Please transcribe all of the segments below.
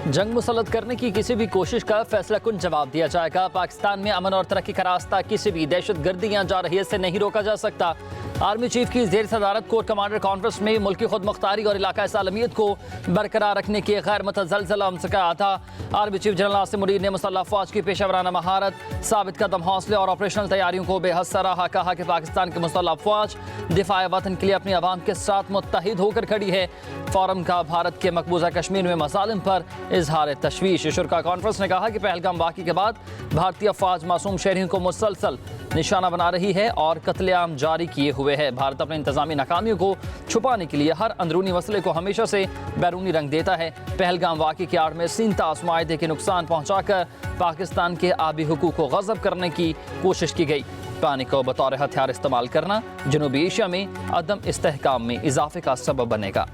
जंग मुसल्लत करने की किसी भी कोशिश का फैसला कुन जवाब दिया जाएगा। पाकिस्तान में अमन और तरक्की का रास्ता किसी भी दहशतगर्दी या जारहियत से नहीं रोका जा सकता। आर्मी चीफ की ज़ेर सदारत कोर कमांडर कॉन्फ्रेंस में मुल्की खुद मुख्तारी और इलाकाई सालमियत को बरकरार रखने की गैर मुतज़लज़ल अमस का था। Army chief general Asim Munir ने मुसल्लह अफ़वाज की पेशेवराना महारत, साबित कदम हौसले और ऑपरेशनल तैयारियों को बेहद सराहा। कहा कि पाकिस्तान की मुसल्लह अफ़वाज दिफा वतन के लिए अपनी आवाम के साथ मुत्तहिद होकर खड़ी है। फ़ौरम का भारत के मकबूजा कश्मीर में मसालिम पर इजहार तशवीश। शुरा कॉन्फ्रेंस ने कहा कि पहलगाम वाक़े के बाद भारतीय अफ़वाज मासूम शहरियों को मुसलसल निशाना बना रही है और कत्लेआम जारी किए हुए है। भारत अपने इंतजामी नाकामियों को छुपाने के लिए हर अंदरूनी मसले को हमेशा से बैरूनी रंग देता है। पहलगाम वाक़े की आड़ में सीनतास माहे के नुकसान पहुँचाकर पाकिस्तान के आबी हुकूक को गज़ब करने की कोशिश की गई। पानी को बतौर हथियार इस्तेमाल करना जनूबी एशिया में अदम इस्तेहकाम में इजाफे का सबब बनेगा।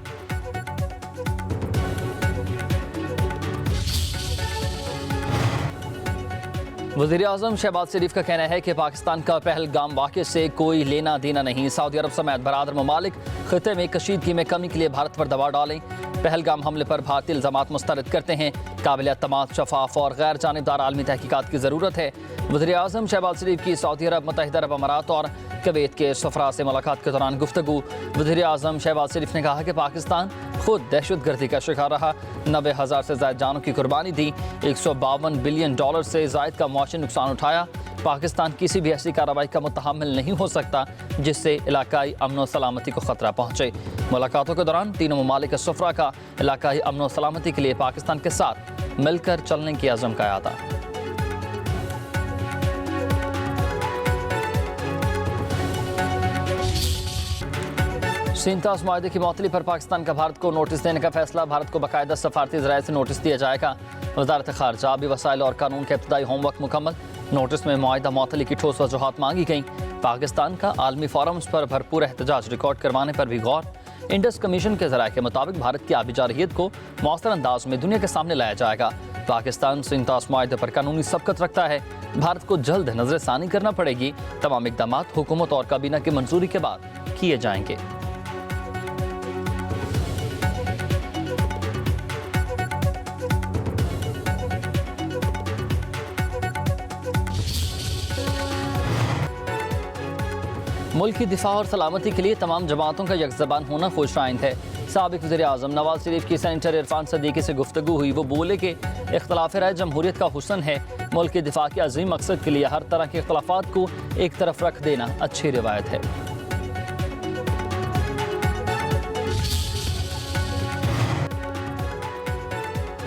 वज़ीर-ए-आज़म शहबाज शरीफ का कहना है कि पाकिस्तान का पहलगाम वाक़े से कोई लेना देना नहीं। सऊदी अरब समेत बरादर ममालिक खिते में कशीदगी में कमी के लिए भारत पर दबाव डालें। पहलगाम हमले पर भारतीय इल्ज़ामात मुस्तरद करते हैं। काबिल एतमाद, शफाफ और गैर जानिबदार आलमी तहकीकात की ज़रूरत है। वज़ीर-ए-आज़म शहबाज शरीफ की सऊदी अरब, मुत्तहिदा अरब अमारात और कुवैत के सफरा से मुलाकात के दौरान गुफ्तगू। वज़ीर-ए-आज़म शहबाज शरीफ ने कहा कि पाकिस्तान खुद दहशतगर्दी का शिकार रहा, 90,000 से ज़ायद जानों की कुर्बानी दी, $152 बिलियन से ज़ायद का मुआशी नुकसान उठाया। पाकिस्तान किसी भी ऐसी कार्रवाई का मुतहम्मिल नहीं हो सकता जिससे इलाकाई अमन और सलामती को खतरा पहुँचे। मुलाकातों के दौरान तीनों ममालिक के सफरा का इलाकाई अमन और सलामती के लिए पाकिस्तान के साथ मिलकर चलने की अज़म का था। सीनतास माहे की मअतली पर पाकिस्तान का भारत को नोटिस देने का फैसला। भारत को बाकायदा सफारती ज़राए से नोटिस दिया जाएगा। वज़ारत ख़ारजा, आबी वसाइल और कानून के इब्तदाई होमवर्क मुकम्मल। नोटिस में मुआहिदा मअतली की ठोस वजूहात मांगी गई। पाकिस्तान का आलमी फोरम्स पर भरपूर एहतजाज रिकॉर्ड करवाने पर भी गौर। इंडस कमीशन के ज़राए के मुताबिक भारत की आबी जारहियत को मौसर अंदाज में दुनिया के सामने लाया जाएगा। पाकिस्तान सीनतास माहे पर कानूनी सबकत रखता है। भारत को जल्द नजरसानी करना पड़ेगी। तमाम इक़दाम हुकूमत और काबीना की मंजूरी के बाद किए जाएंगे। मुल्क की दिफा और सलामती के लिए तमाम जमातों का यकज़बान होना खुश आइंद है। साबिक़ वज़ीर-ए-आज़म नवाज शरीफ की सेनेटर इरफान सदीकी से गुफ्तगू हुई। वो बोले कि इख्तलाफ राय जमहूरियत का हुस्न है। मुल्क की दिफा के अजीम मकसद के लिए हर तरह के इख्तलाफात को एक तरफ रख देना अच्छी रिवायत है।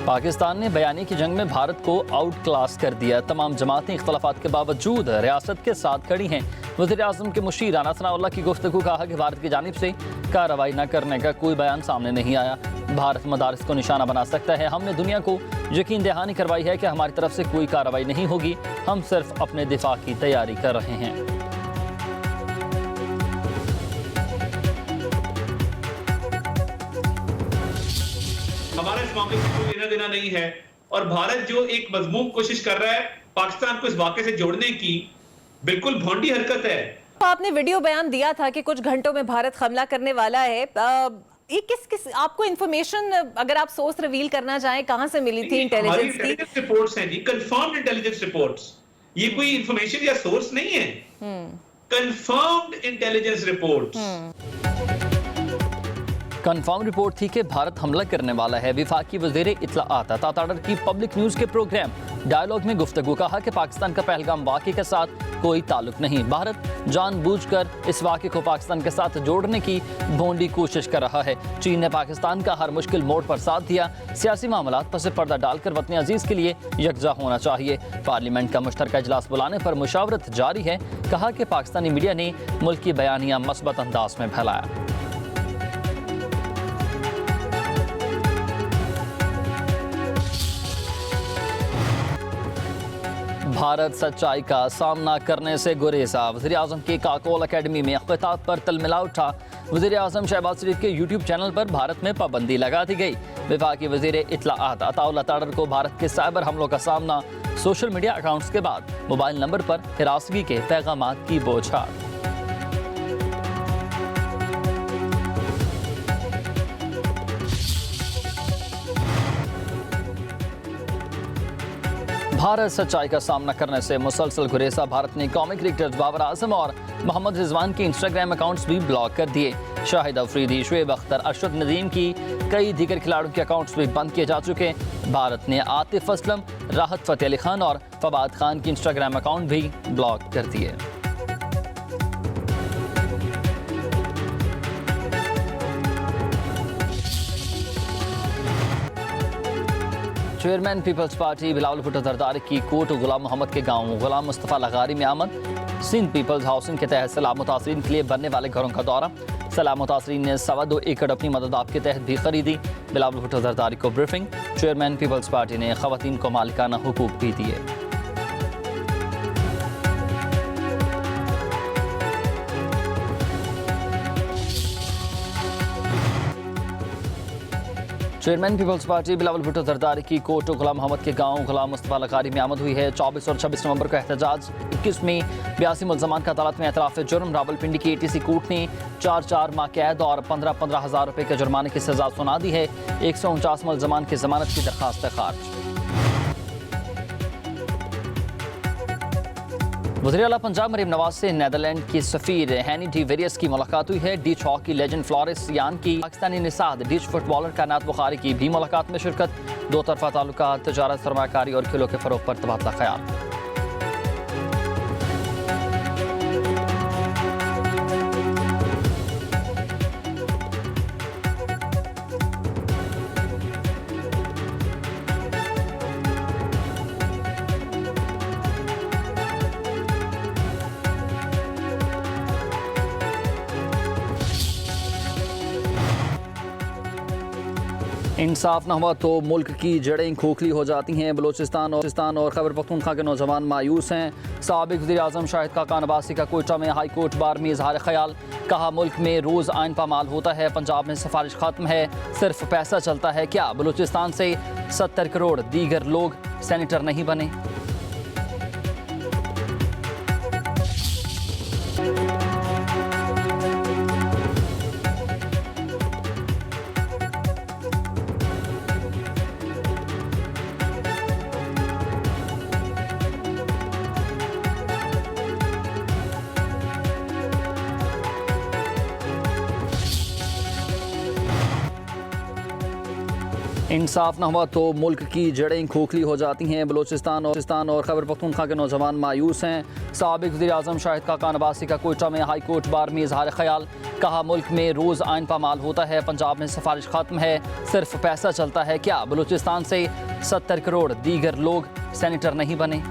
पाकिस्तान ने बयानी की जंग में भारत को आउट क्लास कर दिया। तमाम जमातें इख्तलाफात के बावजूद रियासत के साथ खड़ी हैं। वज़ीर-ए-आज़म के मुशीर राना सनाउल्लाह की गुफ्तगू कहा कि भारत की जानिब से कार्रवाई न करने का कोई बयान सामने नहीं आया। भारत मदारिस को निशाना बना सकता है। हमने दुनिया को यकीन दहानी करवाई है कि हमारी तरफ से कोई कार्रवाई नहीं होगी। हम सिर्फ अपने दिफा की तैयारी कर रहे हैं। हमारा इस मामले से कोई लेना देना नहीं है और भारत जो एक मजमूम कोशिश कर रहा है पाकिस्तान को इस वाक़े से जोड़ने की, बिल्कुल भोंडी हरकत है। तो आपने वीडियो बयान दिया था कि कुछ घंटों में भारत हमला करने वाला है। ये किस आपको इन्फॉर्मेशन, अगर आप सोर्स रिवील करना चाहें, कहां से मिली थी? इंटेलिजेंस की रिपोर्ट्स हैं जी, कंफर्म्ड इंटेलिजेंस रिपोर्ट्स। ये कोई इंफॉर्मेशन या सोर्स नहीं है, confirmed intelligence reports. Confirm report थी कि भारत हमला करने वाला है। वफाकी वज़ीर इत्तलाआत अता ताडर की पब्लिक न्यूज़ के प्रोग्राम डायलॉग में गुफ्तगू कहा कि पाकिस्तान का पहलगाम वाक़े के साथ कोई ताल्लुक नहीं। भारत जानबूझकर इस वाक़े को पाकिस्तान के साथ जोड़ने की भोंडी कोशिश कर रहा है। चीन ने पाकिस्तान का हर मुश्किल मोड़ पर साथ दिया। सियासी मामलात पस पर्दा डालकर वतन अजीज़ के लिए यकजा होना चाहिए। पार्लियामेंट का मुश्तरका इजलास बुलाने पर मुशावरत जारी है। कहा कि पाकिस्तानी मीडिया ने मुल्क की बयानियाँ मस्बत अंदाज में फैलाया। भारत सच्चाई का सामना करने से गुरेजा। वज़ीर-ए-आज़म की काकोल अकेडमी में अख्तिताब पर तलमिला उठा। वज़ीर-ए-आज़म शहबाज शरीफ के यूट्यूब चैनल पर भारत में पाबंदी लगा दी गई। वफाकी वज़ीर इत्तलाआत अताउल्लाह ताडर को भारत के साइबर हमलों का सामना। सोशल मीडिया अकाउंट्स के बाद मोबाइल नंबर पर हिरासगी के पैगामात की बौछार। भारत सच्चाई का सामना करने से मुसलसल गुरेजा। भारत ने कौमी क्रिकेटर बाबर आजम और मोहम्मद रिजवान के इंस्टाग्राम अकाउंट्स भी ब्लॉक कर दिए। शाहिद अफरीदी, शुएब अख्तर, अरशद नदीम की कई दीगर खिलाड़ियों के अकाउंट्स भी बंद किए जा चुके। भारत ने आतिफ असलम, राहत फ़तेह अली खान और फवाद खान के इंस्टाग्राम अकाउंट भी ब्लॉक कर दिए। Chairman Peoples Party Bilawal Bhutto Zardari की कोट गुलाम मोहम्मद के गांव गुलाम मुस्तफ़ा लगारी में आमद। सिंध पीपल्स हाउसिंग के तहत सैलाब मुतासरीन के लिए बनने वाले घरों का दौरा। सैलाब मुतासरीन ने 2.25 एकड़ अपनी मदद आपके तहत भी खरीदी। बिलावल भुट्टो जरदारी को ब्रीफिंग। चेयरमैन पीपल्स पार्टी ने खवातीन को मालिकाना हुकूक भी दिए। Chairman Peoples Party Bilawal Bhutto Zardari की कोट गुलाम मोहम्मद के गांव गुलाम मुस्तफ़ा लगारी में आमद हुई है। 24 और 26 नवंबर को एहतजाज। 21 में 82 मुल्ज़मान का अदालत में एतराफ़ जुर्म। रावलपिंडी की ATC कोर्ट ने 4 माह कैद और 15 हज़ार रुपये के जुर्माने की सजा सुना दी है। 149 मुल्ज़मान की जमानत की दरख्वास्त खारिज। वज़ीर आला पंजाब मरीम नवाज से नेदरलैंड की सफ़ीर हैनी डी वेरियस की मुलाकात हुई है। डीच हॉकी लेजेंड फ्लोरेंस यान की पाकिस्तानी निसाद डीच फुटबॉलर कायनात बुखारी की भी मुलाकात में शिरकत। दो तरफा ताल्लुकात, तजारत, सरमायाकारी और खेलों के फ़रोग़ पर तबादला ख्याल। इंसाफ न हुआ तो मुल्क की जड़ें खोखली हो जाती हैं। बलूचिस्तान और खैबर पख्तूनख्वा के नौजवान मायूस हैं। साबिक वज़ीर आज़म शाहिद काका नवासी का कोयटा में हाई कोर्ट बार में इजहार ख्याल। कहा मुल्क में रोज़ आइन पामाल होता है, पंजाब में सिफारिश खत्म है, सिर्फ पैसा चलता है क्या? बलूचिस्तान से 70 करोड़ दीगर लोग सेनेटर नहीं बने। इंसाफ न हुआ तो मुल्क की जड़ें खोखली हो जाती हैं। बलूचिस्तान और खैबर पख्तूनख्वा के नौजवान मायूस हैं। साबिक वज़ीर आज़म शाहिद काका नवासी का कोयटा में हाई कोर्ट बार में इजहार ख्याल। कहा मुल्क में रोज़ आइन पामाल होता है, पंजाब में सिफारिश खत्म है, सिर्फ पैसा चलता है क्या? बलूचिस्तान से 70 करोड़ दीगर लोग सेनेटर नहीं बने।